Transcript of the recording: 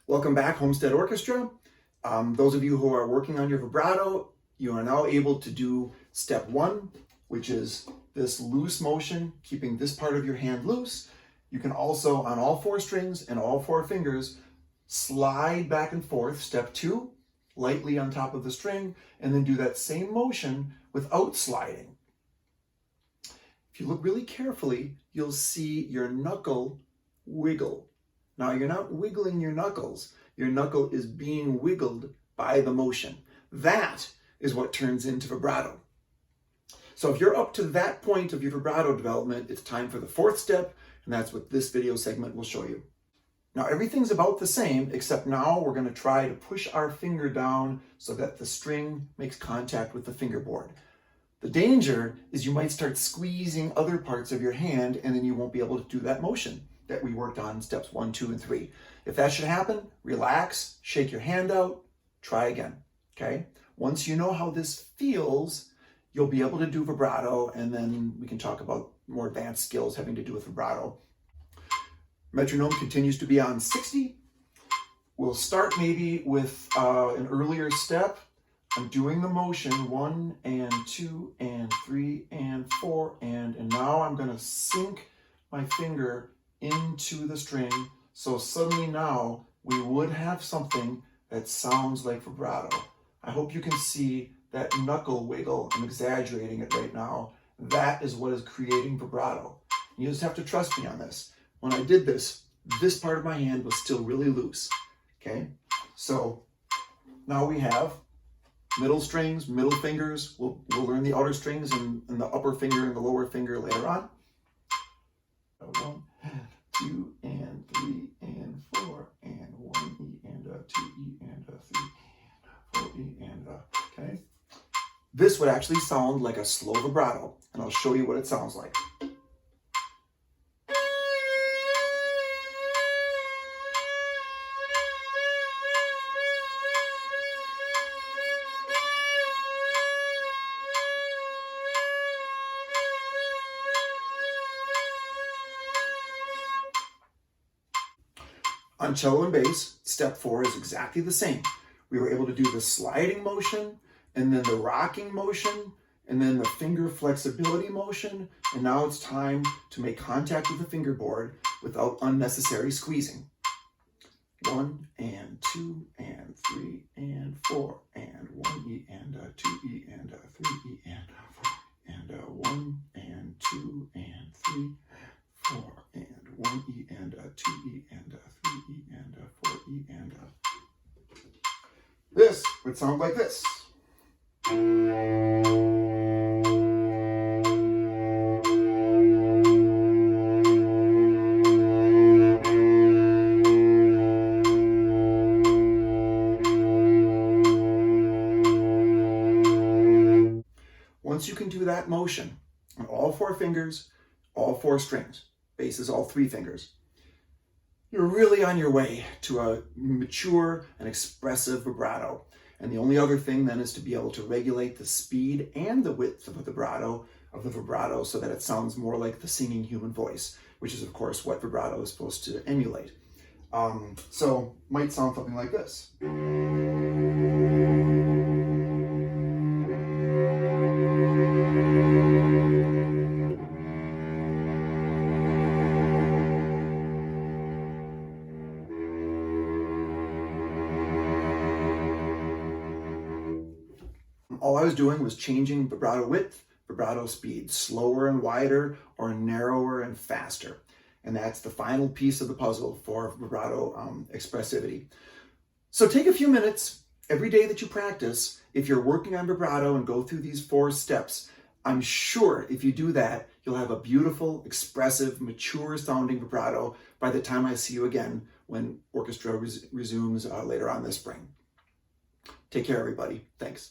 Welcome back, Homestead Orchestra. Those of you who are working on your vibrato, you are now able to do step one, which is this loose motion, keeping this part of your hand loose. You can also, on all four strings and all four fingers, slide back and forth. Step two, lightly on top of the string, and then do that same motion without sliding. If you look really carefully, you'll see your knuckle wiggle. Now, you're not wiggling your knuckles. Your knuckle is being wiggled by the motion. That is what turns into vibrato. So if you're up to that point of your vibrato development, it's time for the fourth step, and that's what this video segment will show you. Now, everything's about the same, except now we're going to try to push our finger down so that the string makes contact with the fingerboard. The danger is you might start squeezing other parts of your hand, and then you won't be able to do that motion that we worked on in steps 1, 2, and 3. If that should happen, relax, shake your hand out, try again, okay? Once you know how this feels, you'll be able to do vibrato, and then we can talk about more advanced skills having to do with vibrato. Metronome continues to be on 60. We'll start maybe with an earlier step. I'm doing the motion 1 and 2 and 3 and 4 and now I'm going to sink my finger into the string, so suddenly now we would have something that sounds like vibrato. I hope you can see that knuckle wiggle. I'm exaggerating it right now. That is what is creating vibrato. You just have to trust me on this. When I did this, this part of my hand was still really loose, okay? So now we have middle strings, middle fingers. We'll learn the outer strings and the upper finger and the lower finger later on. 1, 2, and 3, and 4, and 1 E, and a 2 E, and a 3, and 4 E, and a, okay? This would actually sound like a slow vibrato, and I'll show you what it sounds like. On cello and bass, step 4 is exactly the same. We were able to do the sliding motion, and then the rocking motion, and then the finger flexibility motion, and now it's time to make contact with the fingerboard without unnecessary squeezing. 1 and 2 and 3 and 4 and 1 E and a 2 E and a 3 E and a 4 and a 1 and 2 and 3, 4 and 1 E and a 2 E and a 3 E and a 4 E and a... This would sound like this. Once you can do that motion on all four fingers, all four strings, bass is all 3 fingers, you're really on your way to a mature and expressive vibrato. And the only other thing then is to be able to regulate the speed and the width of the vibrato so that it sounds more like the singing human voice, which is of course what vibrato is supposed to emulate. So might sound something like this. All I was doing was changing vibrato width, vibrato speed, slower and wider or narrower and faster. And that's the final piece of the puzzle for vibrato expressivity. So take a few minutes every day that you practice. If you're working on vibrato and go through these 4 steps, I'm sure if you do that, you'll have a beautiful, expressive, mature sounding vibrato by the time I see you again when orchestra resumes later on this spring. Take care, everybody. Thanks.